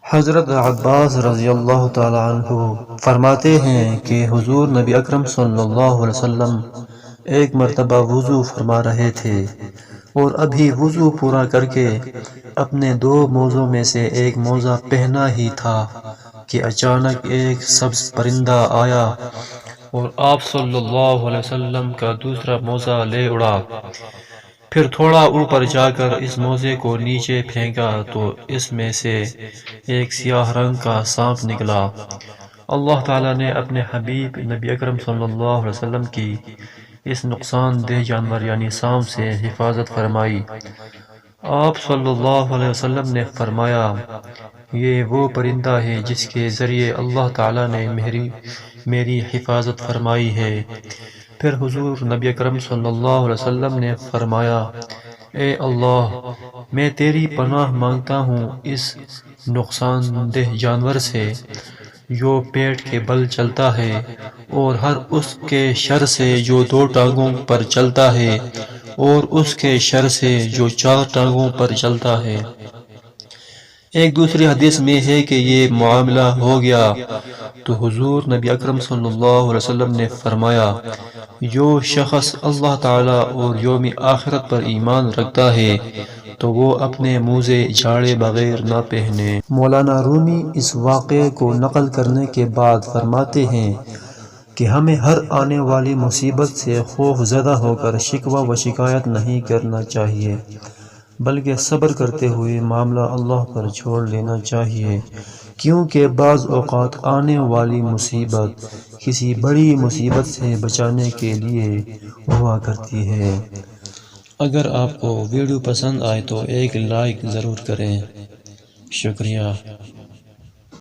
حضرت عباس رضی اللہ تعالی عنہ فرماتے ہیں کہ حضور نبی اکرم صلی اللہ علیہ وسلم ایک مرتبہ وضو فرما رہے تھے اور ابھی وضو پورا کر کے اپنے دو موزوں میں سے ایک موزہ پہنا ہی تھا کہ اچانک ایک سبز پرندہ آیا اور آپ صلی اللہ علیہ وسلم کا دوسرا موزہ لے اڑا۔ پھر تھوڑا اوپر جا کر اس موزے کو نیچے پھینکا تو اس میں سے ایک سیاہ رنگ کا سانپ نکلا۔ اللہ تعالیٰ نے اپنے حبیب نبی اکرم صلی اللہ علیہ وسلم کی اس نقصان دہ جانور یعنی سانپ سے حفاظت فرمائی۔ آپ صلی اللہ علیہ وسلم نے فرمایا، یہ وہ پرندہ ہے جس کے ذریعے اللہ تعالیٰ نے میری حفاظت فرمائی ہے۔ پھر حضور نبی اکرم صلی اللہ علیہ وسلم نے فرمایا، اے اللہ، میں تیری پناہ مانگتا ہوں اس نقصان دہ جانور سے جو پیٹ کے بل چلتا ہے اور ہر اس کے شر سے جو دو ٹانگوں پر چلتا ہے اور اس کے شر سے جو چار ٹانگوں پر چلتا ہے۔ ایک دوسری حدیث میں ہے کہ یہ معاملہ ہو گیا تو حضور نبی اکرم صلی اللہ علیہ وسلم نے فرمایا، جو شخص اللہ تعالیٰ اور یوم آخرت پر ایمان رکھتا ہے تو وہ اپنے موزے جھاڑے بغیر نہ پہنے۔ مولانا رومی اس واقعے کو نقل کرنے کے بعد فرماتے ہیں کہ ہمیں ہر آنے والی مصیبت سے خوف زدہ ہو کر شکوہ و شکایت نہیں کرنا چاہیے، بلکہ صبر کرتے ہوئے معاملہ اللہ پر چھوڑ لینا چاہیے، کیونکہ بعض اوقات آنے والی مصیبت کسی بڑی مصیبت سے بچانے کے لیے ہوا کرتی ہے۔ اگر آپ کو ویڈیو پسند آئے تو ایک لائک ضرور کریں۔ شکریہ۔